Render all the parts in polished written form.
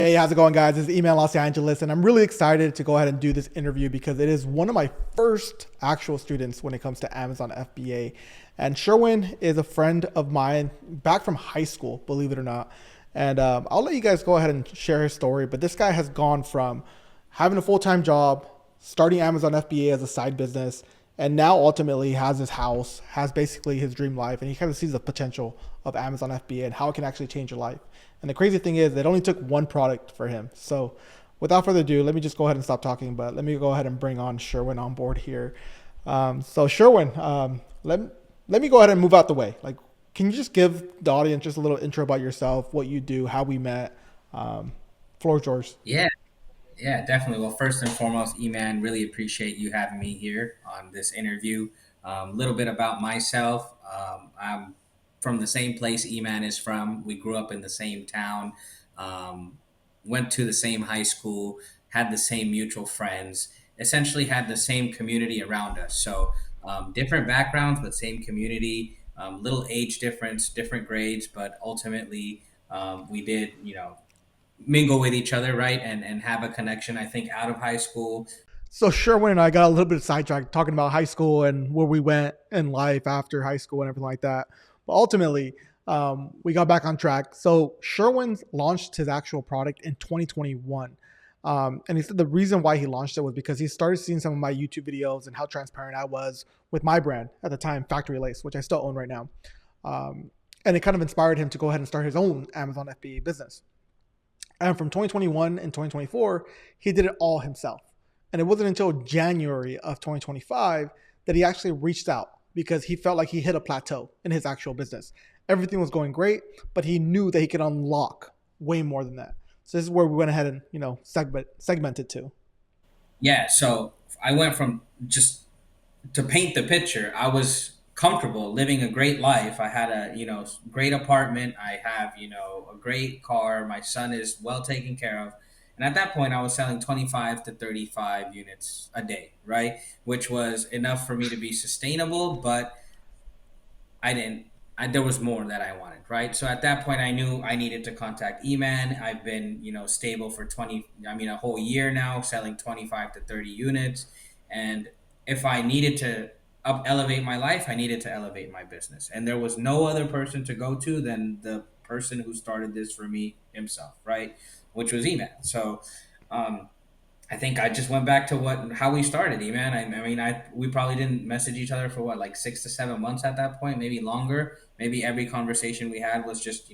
Hey, how's it going, guys? This is Email Los Angeles, and I'm really excited to go ahead and do this interview because it is one of my first actual students when it comes to Amazon FBA. And Sherwin is a friend of mine back from high school, believe it or not. And I'll let you guys go ahead and share his story. But this guy has gone from having a full time job, starting Amazon FBA as a side business, and now ultimately has his house, has basically his dream life, and he kind of sees the potential of Amazon FBA and how it can actually change your life. And the crazy thing is, it only took one product for him. So, without further ado, let me just go ahead and stop talking. But let me go ahead and bring on Sherwin on board here. So, Sherwin, let me go ahead and move out the way. Like, can you just give the audience just a little intro about yourself, what you do, how we met? Floor is yours. Yeah, yeah, definitely. Well, first and foremost, Eman, really appreciate you having me here on this interview. A little bit about myself. I'm from the same place Eman is from. We grew up in the same town, um, went to the same high school, had the same mutual friends, essentially had the same community around us. So different backgrounds, but same community. Little age difference, different grades, but ultimately we did, mingle with each other, right? And have a connection, I think, out of high school. So Sherwin and I got a little bit sidetracked talking about high school and where we went in life after high school and everything like that. But ultimately, we got back on track. So Sherwin's launched his actual product in 2021. And he said the reason why he launched it was because he started seeing some of my YouTube videos and how transparent I was with my brand at the time, Factory Lace, which I still own right now. And it kind of inspired him to go ahead and start his own Amazon FBA business. And from 2021 and 2024, he did it all himself. And it wasn't until January of 2025 that he actually reached out because he felt like he hit a plateau in his actual business. Everything was going great, but he knew that he could unlock way more than that. So this is where we went ahead and segmented to. Yeah, so I went from just to paint the picture. I was comfortable living a great life. I had a great apartment. I have a great car. My son is well taken care of. And at that point, I was selling 25 to 35 units a day, right? Which was enough for me to be sustainable, but I didn't. There was more that I wanted, right? So at that point, I knew I needed to contact Eman. I've been, stable for a whole year now, selling 25 to 30 units. And if I needed to elevate my life, I needed to elevate my business. And there was no other person to go to than the person who started this for me himself, right? Which was Eman. So, um, I think I just went back to what how we started, man. I mean, we probably didn't message each other for what, like 6 to 7 months at that point, maybe longer. Maybe every conversation we had was just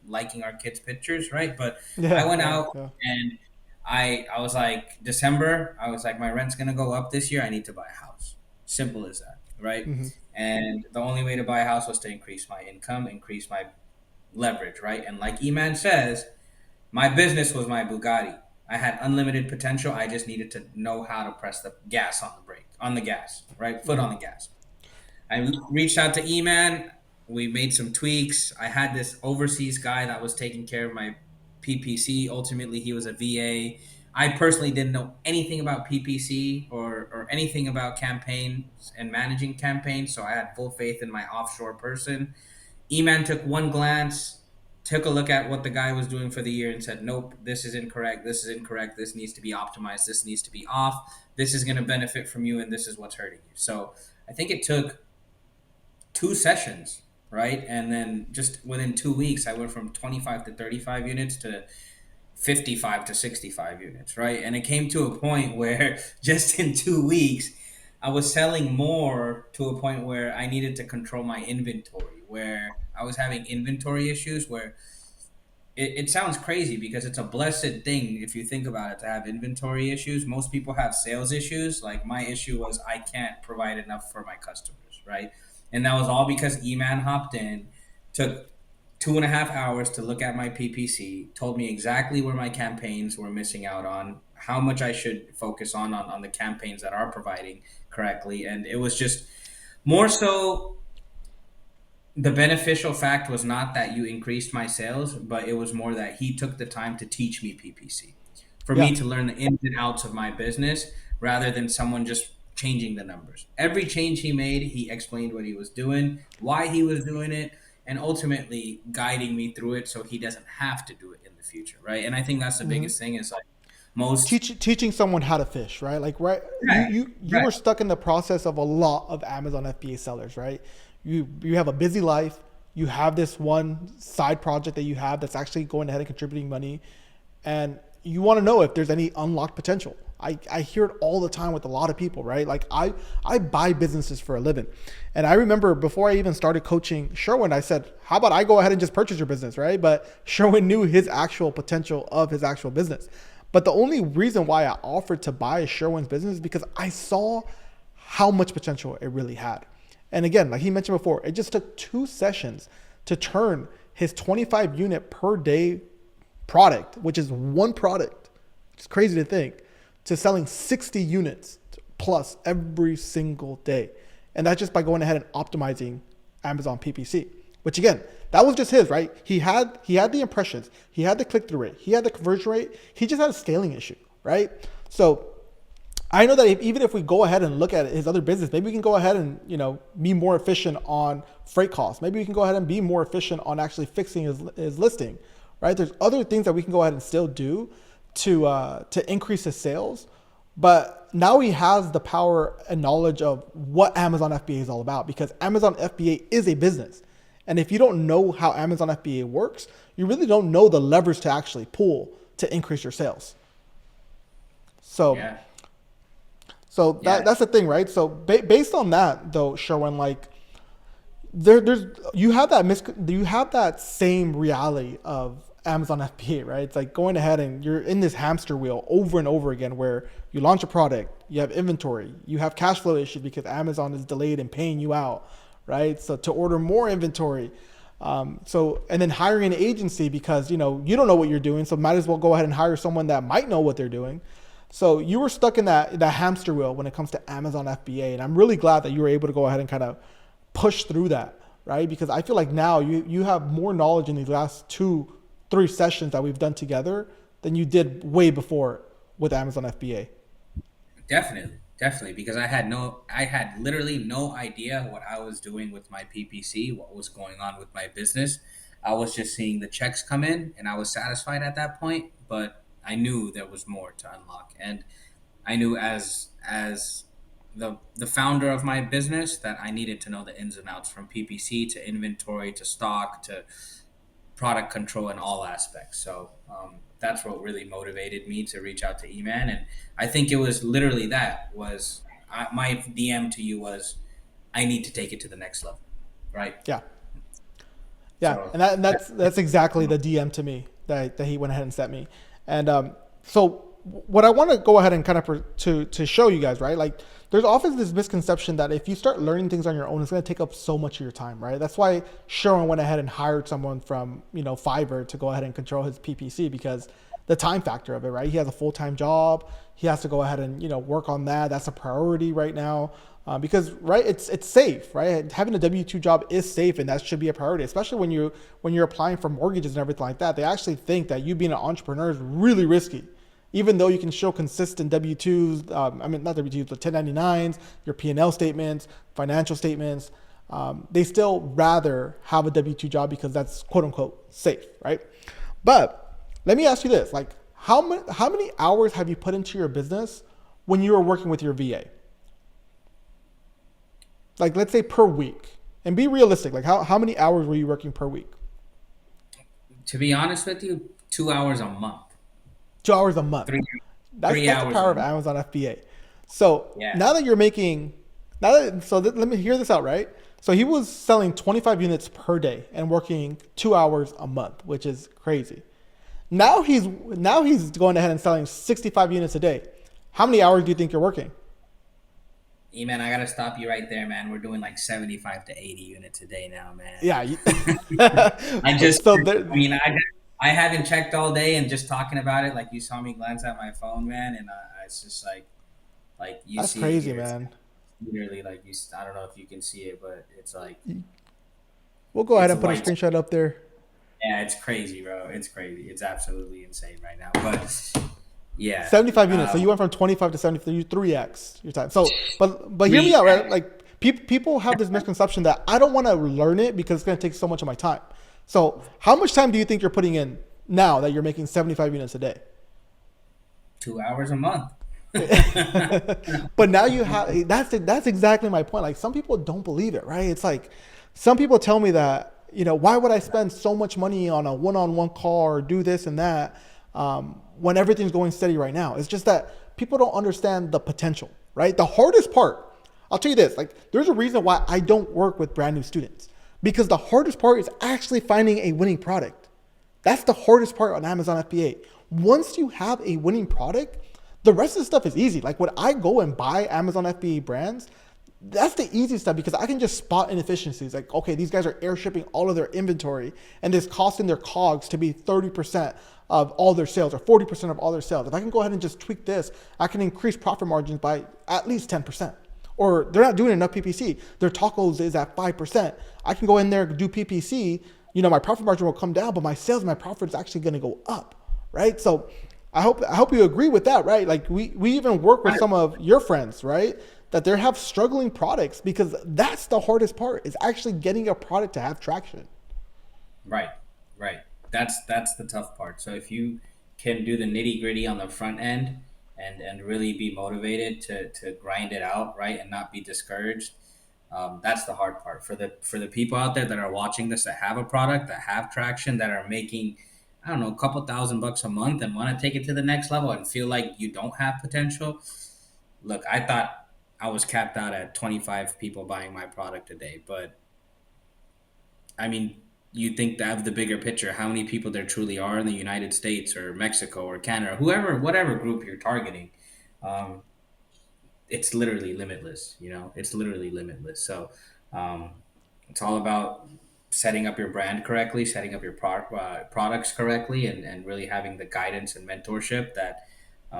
liking our kids' pictures, right? But I Yeah, went yeah, out yeah. and I was like December. I was like, my rent's gonna go up this year. I need to buy a house. Simple as that, right? Mm-hmm. And the only way to buy a house was to increase my income, increase my leverage, right? And like Eman says, my business was my Bugatti. I had unlimited potential. I just needed to know how to press the gas on the brake, on the gas, right? Foot Mm-hmm. on the gas. I reached out to E-Man. We made some tweaks. I had this overseas guy that was taking care of my PPC. Ultimately, he was a VA. I personally didn't know anything about PPC or anything about campaigns and managing campaigns, so I had full faith in my offshore person. E-Man took one glance, took a look at what the guy was doing for the year and said, nope, this is incorrect. This is incorrect. This needs to be optimized. This needs to be off. This is going to benefit from you, and this is what's hurting you. So I think it took 2 sessions, right? And then just within 2 weeks, I went from 25 to 35 units to 55 to 65 units, right? And it came to a point where just in 2 weeks, I was selling more to a point where I needed to control my inventory, where I was having inventory issues where it sounds crazy because it's a blessed thing if you think about it to have inventory issues. Most people have sales issues. Like my issue was I can't provide enough for my customers, right? And that was all because Eman hopped in, took 2.5 hours to look at my PPC, told me exactly where my campaigns were missing out on, how much I should focus on the campaigns that are providing correctly. And it was just more so the beneficial fact was not that you increased my sales, but it was more that he took the time to teach me PPC for Yeah. me to learn the ins and outs of my business rather than someone just changing the numbers. Every change he made, he explained what he was doing, why he was doing it, and ultimately guiding me through it so he doesn't have to do it in the future, right? And I think that's the biggest thing is like most. Teaching someone how to fish, right? Like, right, you Right, you you right. were stuck in the process of a lot of Amazon FBA sellers, right? You have a busy life. You have this one side project that you have that's actually going ahead and contributing money, and you want to know if there's any unlocked potential. I hear it all the time with a lot of people, right? Like I buy businesses for a living. And I remember before I even started coaching Sherwin, I said, how about I go ahead and just purchase your business, right? But Sherwin knew his actual potential of his actual business. But the only reason why I offered to buy Sherwin's business is because I saw how much potential it really had. And again, like he mentioned before, it just took 2 sessions to turn his 25 unit per day product, which is one product, it's crazy to think, to selling 60 units plus every single day. And that's just by going ahead and optimizing Amazon PPC, which again, that was just his, right? He had the impressions, he had the click-through rate, he had the conversion rate, he just had a scaling issue, right? So I know that even if we go ahead and look at his other business, maybe we can go ahead and be more efficient on freight costs. Maybe we can go ahead and be more efficient on actually fixing his listing, right? There's other things that we can go ahead and still do to increase his sales. But now he has the power and knowledge of what Amazon FBA is all about, because Amazon FBA is a business. And if you don't know how Amazon FBA works, you really don't know the levers to actually pull to increase your sales. So Yeah. so Yeah. that's the thing, right? So based on that, though, Sherwin, like there's you have that same reality of Amazon FBA, right? It's like going ahead and you're in this hamster wheel over and over again, where you launch a product, you have inventory, you have cash flow issues because Amazon is delayed in paying you out, right? So to order more inventory, and then hiring an agency because you don't know what you're doing, so might as well go ahead and hire someone that might know what they're doing. So you were stuck in that hamster wheel when it comes to Amazon FBA, and I'm really glad that you were able to go ahead and kind of push through that, right? Because I feel like now you have more knowledge in these last 2-3 sessions that we've done together than you did way before with Amazon FBA. Definitely, definitely, because I had literally no idea what I was doing with my PPC, what was going on with my business. I was just seeing the checks come in, and I was satisfied at that point. But I knew there was more to unlock, and I knew as the founder of my business that I needed to know the ins and outs from PPC to inventory to stock to product control in all aspects. So that's what really motivated me to reach out to Eman, and I think it was literally my DM to you was I need to take it to the next level, right? Yeah. Yeah, So and that's exactly the DM to me that he went ahead and sent me. And so what I want to go ahead and kind of to show you guys, right? Like there's often this misconception that if you start learning things on your own, it's going to take up so much of your time, right? That's why Sherwin went ahead and hired someone from Fiverr to go ahead and control his PPC, because the time factor of it, right? He has a full-time job. He has to go ahead and work on that. That's a priority right now. Because right, it's safe, right? Having a W-2 job is safe, and that should be a priority, especially when you're applying for mortgages and everything like that. They actually think that you being an entrepreneur is really risky, even though you can show consistent W-2s. Not W-2s, but 1099s, your P&L statements, financial statements. They still rather have a W-2 job because that's quote unquote safe, right? But let me ask you this: like, how many hours have you put into your business when you were working with your VA? Like, let's say per week, and be realistic. Like, how many hours were you working per week? to be honest with you, 2 hours a month, 2 hours a month. three That's three the hours a power of month. Amazon FBA. So Yeah, now that you're making, let me hear this out, right? So he was selling 25 units per day and working 2 hours a month, which is crazy. Now he's going ahead and selling 65 units a day. How many hours do you think you're working? man, I gotta stop you right there, man. We're doing like 75 to 80 units a day now, man. Yeah. I just, So I mean, I haven't checked all day, and just talking about it, like you saw me glance at my phone, man, and it's just like you that's see it crazy, here. It's man. literally like I don't know if you can see it, but it's like We'll go ahead it's and put a white. screenshot up there. Yeah, it's crazy, bro. It's crazy. It's absolutely insane right now. But yeah, 75 units. So you went from 25 to 73, 3x your time. So, but hear me out, right? 3x. Like People have this misconception that I don't want to learn it because it's going to take so much of my time. So how much time do you think you're putting in now that you're making 75 units a day? 2 hours a month. But now you have that's exactly my point. Like some people don't believe it, right? It's like some people tell me that why would I spend so much money on a one-on-one call or do this and that when everything's going steady right now? It's just that people don't understand the potential, right? The hardest part, I'll tell you this, like there's a reason why I don't work with brand new students because the hardest part is actually finding a winning product. That's the hardest part on Amazon FBA. Once you have a winning product, the rest of the stuff is easy. Like when I go and buy Amazon FBA brands, that's the easy stuff because I can just spot inefficiencies. Like, okay, these guys are air shipping all of their inventory and it's costing their COGS to be 30% of all their sales or 40% of all their sales. If I can go ahead and just tweak this, I can increase profit margins by at least 10%. Or they're not doing enough PPC. Their tacos is at 5%. I can go in there and do PPC. My profit margin will come down, but my sales, my profit is actually going to go up, right? So I hope you agree with that, right? Like we even work with some of your friends, right? That they have struggling products because that's the hardest part is actually getting a product to have traction. Right, right. That's the tough part. So if you can do the nitty gritty on the front end and really be motivated to grind it out, right, and not be discouraged, that's the hard part for the people out there that are watching this that have a product that have traction that are making, I don't know, a couple $1,000 a month and want to take it to the next level and feel like you don't have potential. Look, I thought I was capped out at 25 people buying my product a day, but I mean, you think to have the bigger picture, how many people there truly are in the United States or Mexico or Canada, whoever, whatever group you're targeting, um, it's literally limitless. It's literally limitless. So um, it's all about setting up your brand correctly, setting up your products correctly, and really having the guidance and mentorship that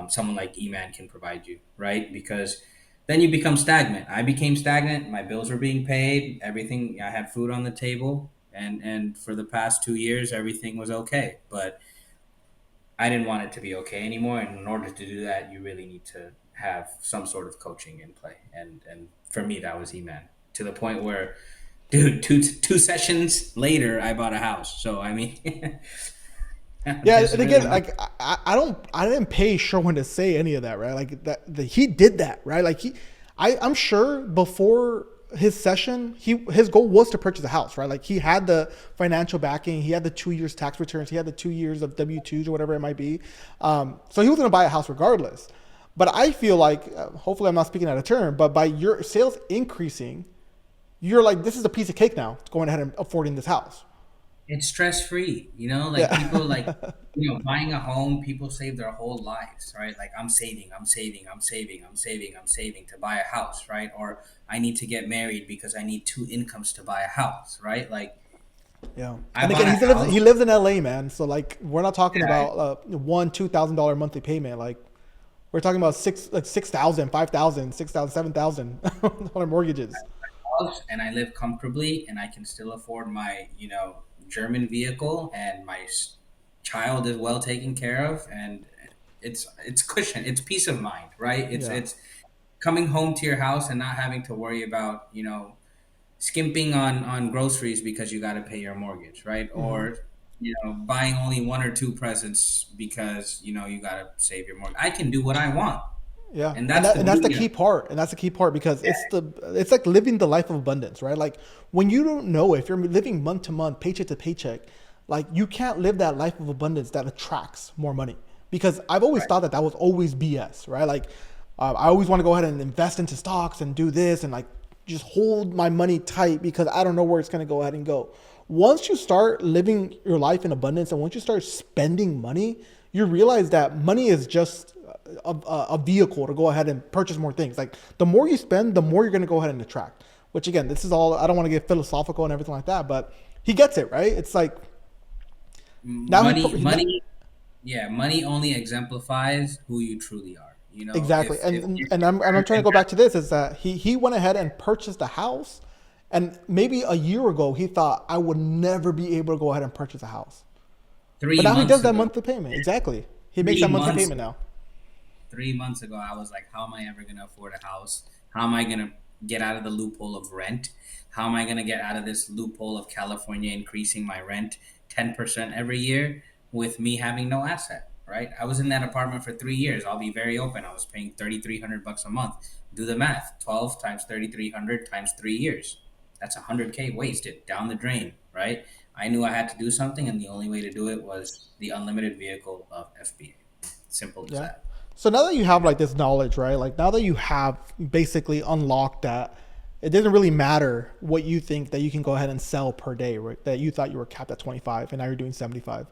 someone like Eman can provide you, right? Because then you become stagnant. I became stagnant. My bills were being paid. Everything. I had food on the table, and for the past 2 years, everything was okay. But I didn't want it to be okay anymore. And in order to do that, you really need to have some sort of coaching in play. And for me, that was Eman to the point where, dude, two sessions later, I bought a house. So I mean, Yeah, just and really again, like I didn't pay Sherwin to say any of that, right? Like he did that, right? Like I'm sure before his session, his goal was to purchase a house, right? Like he had the financial backing, he had the 2 years tax returns, he had the 2 years of W-2s or whatever it might be. So he was going to buy a house regardless. But I feel like, hopefully I'm not speaking out of turn, but by your sales increasing, you're like, this is a piece of cake now, going ahead and affording this house. it's stress free, like Yeah. people like buying a home, people save their whole lives, right? Like I'm saving to buy a house, right? Or I need to get married because I need two incomes to buy a house, right? Like Yeah, I and bought again, a he house. lives in LA, man. So like, we're not talking Yeah, about $1,000-$2,000 monthly payment. Like, we're talking about 6,000, 5,000, 6,000, 7,000 on mortgages. house and I live comfortably and I can still afford my, German vehicle and my child is well taken care of and it's cushion, it's peace of mind, right? It's Yeah. it's coming home to your house and not having to worry about, skimping on groceries because you got to pay your mortgage, right? Hmm. Or buying only one or two presents because you got to save your mortgage. I can do what I want, Yeah, and and that's that the and that's the beauty of key it. part, and that's the key part because it's like living the life of abundance, right? Like when you don't know if you're living month to month, paycheck to paycheck, like you can't live that life of abundance that attracts more money. Because I've always Right. thought that was always BS, right? Like I always want to go ahead and invest into stocks and do this and like just hold my money tight because I don't know where it's going to go ahead and go. Once you start living your life in abundance and once you start spending money, you realize that money is just a vehicle to go ahead and purchase more things. Like the more you spend, the more you're going to go ahead and attract. Which again, this is all. I don't want to get philosophical and everything like that, but he gets it right. It's like now Money, money, yeah, money only exemplifies who you truly are. exactly, If I'm trying to and go back to this is that he went ahead and purchased a house, and maybe a year ago he thought I would never be able to go ahead and purchase a house, but three now he does months that ago, monthly payment. Exactly, he makes that three monthly months, payment now. 3 months ago, I was like, how am I ever gonna afford a house? How am I gonna get out of the loophole of rent? How am I going to get out of this loophole of California increasing my rent 10% every year with me having no asset? Right? I was in that apartment for 3 years. I'll be very open. I was paying $3,300 a month. Do the math. 12 times 3,300 times 3 years. That's 100K wasted down the drain. Right? I knew I had to do something, and the only way to do it was the unlimited vehicle of FBA. Simple as Yeah. that. So now that you have like this knowledge, right? Like now that you have basically unlocked that, it doesn't really matter what you think that you can go ahead and sell per day, right? That you thought you were capped at 25 and now you're doing 75.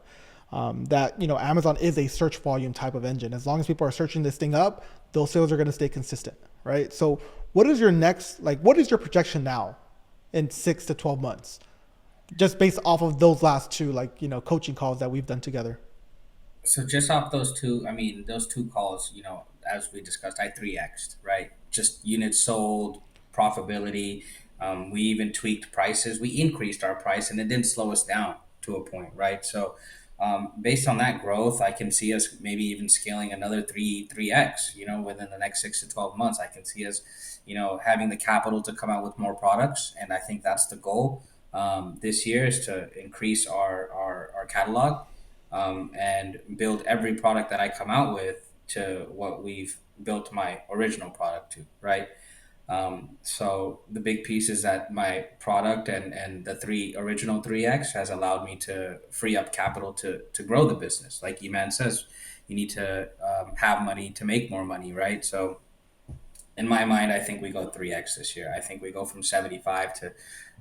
That, Amazon is a search volume type of engine. As long as people are searching this thing up, those sales are going to stay consistent, right? So what is your next, like, what is your projection now in 6 to 12 months? Just based off of those last two, like, coaching calls that we've done together. So just off those two, I mean, those two calls, as we discussed, I 3x'd, right? Just units sold, profitability. We even tweaked prices. We increased our price, and it didn't slow us down to a point, right? So, based on that growth, I can see us maybe even scaling another three x. Within the next 6 to 12 months, I can see us, having the capital to come out with more products, and I think that's the goal this year is to increase our catalog and build every product that I come out with to what we've built my original product to, right? So the big piece is that my product and the original 3X has allowed me to free up capital to grow the business. Like Eman says, you need to have money to make more money, right? So in my mind, I think we go 3X this year. I think we go from 75 to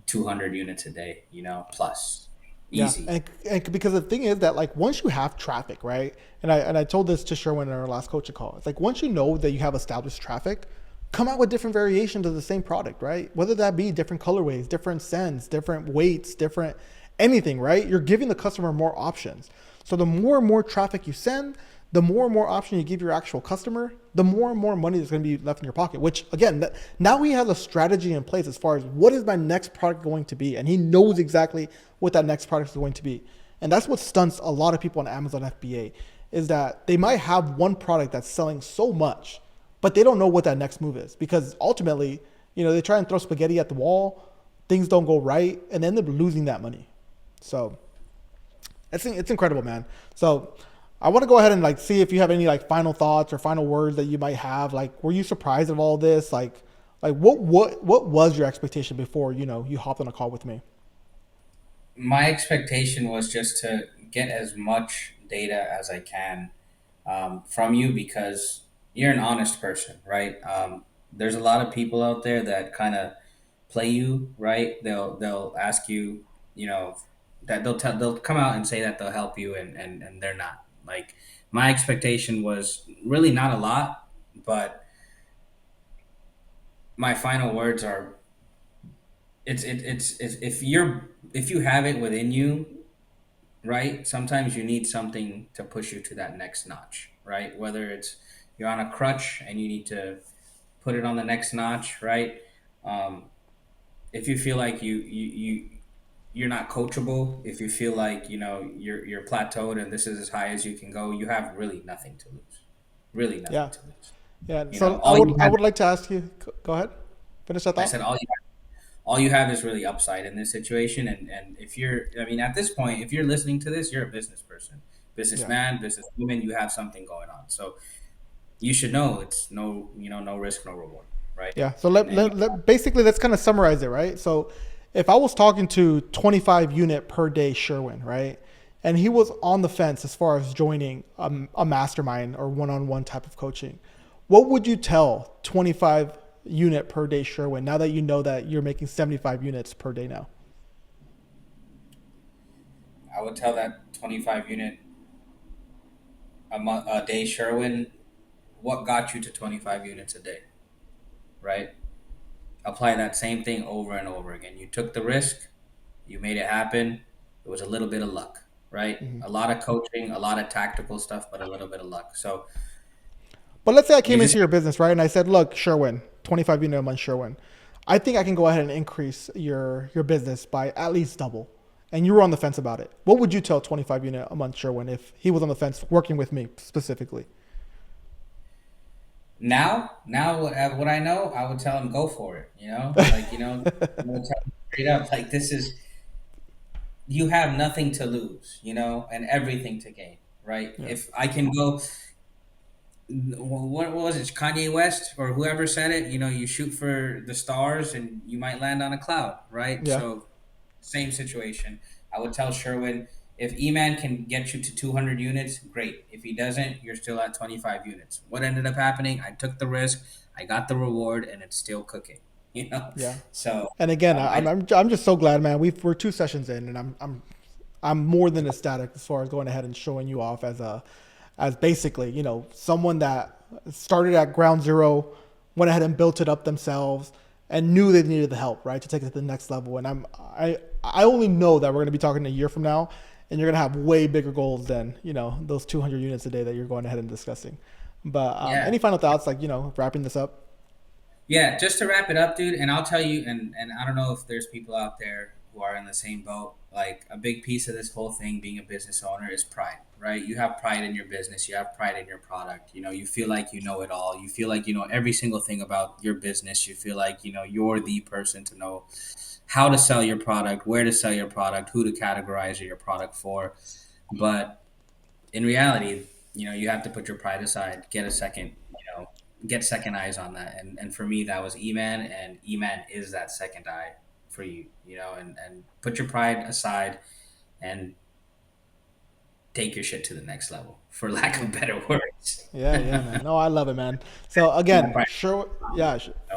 200 units a day, plus Yeah, easy. and because the thing is that like once you have traffic, right? And I told this to Sherwin in our last coaching call. It's like once you know that you have established traffic, come out with different variations of the same product, right? Whether that be different colorways, different scents, different weights, different anything, right? You're giving the customer more options. So the more and more traffic you send, the more and more option you give your actual customer, the more and more money that's going to be left in your pocket. Which again, now he has a strategy in place as far as what is my next product going to be, and he knows exactly what that next product is going to be. And that's what stunts a lot of people on Amazon FBA is that they might have one product that's selling so much, but they don't know what that next move is because ultimately, they try and throw spaghetti at the wall, things don't go right, and they end up losing that money. So it's incredible, man. So I want to go ahead and like see if you have any like final thoughts or final words that you might have. Like, were you surprised of all this? Like what was your expectation before you hopped on a call with me? My expectation was just to get as much data as I can from you because you're an honest person, right? There's a lot of people out there that kind of play you, right? They'll ask you, that they'll come out and say that they'll help you, and they're not. Like my expectation was really not a lot, but my final words are it's if you have it within you, right? Sometimes you need something to push you to that next notch, right? Whether it's you're on a crutch and you need to put it on the next notch, right? Um, if you feel like you're not coachable, if you feel like you're plateaued and this is as high as you can go, you have really nothing to lose. Really nothing Yeah, to lose. yeah. You know, So I all would you I have. would like to ask you. Go ahead, finish that I thought. said all you have is really upside in this situation, and if you're, I mean, at this point, if you're listening to this, you're a business person, Yeah. businessman, businesswoman, you have something going on, so you should know it's no risk, no reward, right? Yeah. So And basically let's kind of summarize it, right? So if I was talking to 25 unit per day Sherwin, right? And he was on the fence as far as joining a mastermind or one-on-one type of coaching. What would you tell 25 unit per day Sherwin now that you know that you're making 75 units per day now? I would tell that 25 unit a day Sherwin, what got you to 25 units a day, right? Apply that same thing over and over again. You took the risk, you made it happen. It was a little bit of luck, right? Mm-hmm. A lot of coaching, a lot of tactical stuff, but a little bit of luck. So But let's say I you came just into your business, right? And I said, look, Sherwin, 25 unit a month Sherwin. I think I can go ahead and increase your business by at least double. And you were on the fence about it. What would you tell 25 unit a month Sherwin if he was on the fence working with me specifically? Now what I know, I would tell him go for it. Like I would tell him straight up, like this is you have nothing to lose, and everything to gain, right? Yeah. If I can go, what was it, Kanye West or whoever said it? You shoot for the stars and you might land on a cloud, right? Yeah. So same situation. I would tell Sherwin, if E-Man can get you to 200 units, great. If he doesn't, you're still at 25 units. What ended up happening? I took the risk, I got the reward, and it's still cooking. You know, Yeah. so And again, I I'm just so glad, man. We're 2 sessions in, and I'm more than ecstatic as far as going ahead and showing you off as basically, someone that started at ground zero, went ahead and built it up themselves, and knew they needed the help, right, to take it to the next level. And I only know that we're going to be talking a year from now, and you're going to have way bigger goals than those 200 units a day that you're going ahead and discussing. But yeah. any final thoughts, like wrapping this up? Yeah, just to wrap it up, dude, and I'll tell you, and I don't know if there's people out there who are in the same boat. Like a big piece of this whole thing, being a business owner, is pride, right? You have pride in your business, you have pride in your product. You feel like you know it all. You feel like you know every single thing about your business. You feel like you're the person to know how to sell your product, where to sell your product, who to categorize your product for. But in reality, you have to put your pride aside, get second eyes on that. And for me, that was E-Man, and E-Man is that second eye for you, and put your pride aside and take your shit to the next level, for lack Yeah. of better words. Yeah, yeah, man. No, I love it, man. So My again, pride.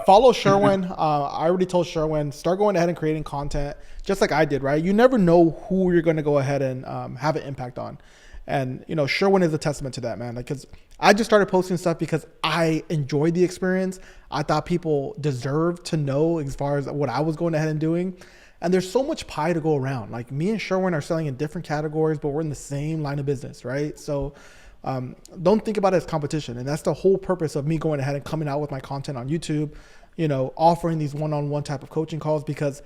follow Sherwin. I already told Sherwin, start going ahead and creating content, just like I did, right? You never know who you're going to go ahead and have an impact on, and Sherwin is a testament to that, man. Like, cause I just started posting stuff because I enjoyed the experience. I thought people deserved to know as far as what I was going ahead and doing. And there's so much pie to go around. Like me and Sherwin are selling in different categories, but we're in the same line of business, right? So don't think about it as competition. And that's the whole purpose of me going ahead and coming out with my content on YouTube, offering these one-on-one type of coaching calls, because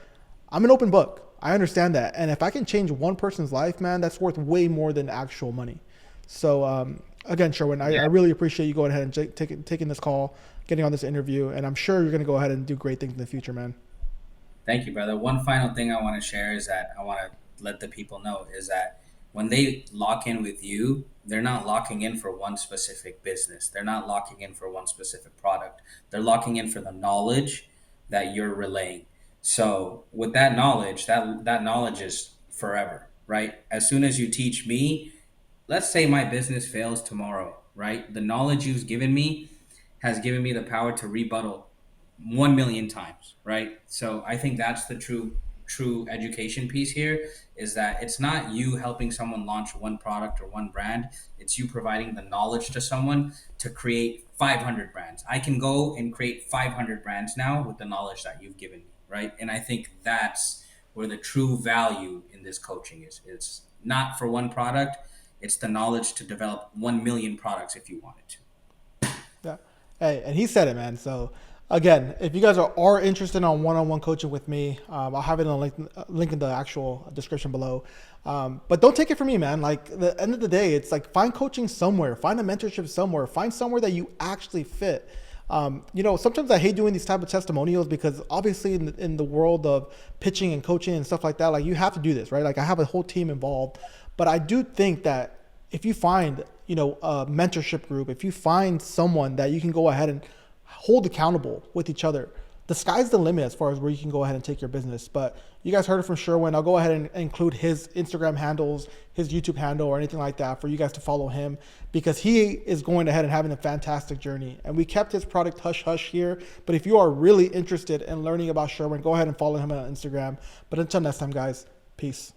I'm an open book. I understand that. And if I can change one person's life, man, that's worth way more than actual money. So again, Sherwin, I Yeah. really appreciate you going ahead and taking this call, getting on this interview. And I'm sure you're going to go ahead and do great things in the future, man. Thank you, brother. One final thing I want to share is that I want to let the people know is that when they lock in with you, they're not locking in for one specific business. They're not locking in for one specific product. They're locking in for the knowledge that you're relaying. So with that knowledge, that knowledge is forever, right? As soon as you teach me, let's say my business fails tomorrow, right? The knowledge you've given me has given me the power to rebuttal 1 million times, right? So I think that's the true education piece here, is that it's not you helping someone launch one product or one brand. It's you providing the knowledge to someone to create 500 brands. I can go and create 500 brands now with the knowledge that you've given me, right? And I think that's where the true value in this coaching is. It's not for one product, it's the knowledge to develop 1 million products if you wanted to. Yeah. Hey, and he said it, man. So again, if you guys are interested on one-on-one coaching with me, I'll have it in a link in the actual description below. But don't take it from me, man. Like, the end of the day, it's like, find coaching somewhere, find a mentorship somewhere, find somewhere that you actually fit. Sometimes I hate doing these type of testimonials, because obviously in the world of pitching and coaching and stuff like that, like, you have to do this, right? Like, I have a whole team involved, but I do think that if you find, a mentorship group, if you find someone that you can go ahead and hold accountable with each other, the sky's the limit as far as where you can go ahead and take your business. But you guys heard it from Sherwin. I'll go ahead and include his Instagram handles, his YouTube handle, or anything like that for you guys to follow him, because he is going ahead and having a fantastic journey. And we kept his product hush hush here. But if you are really interested in learning about Sherwin, go ahead and follow him on Instagram. But until next time, guys, peace.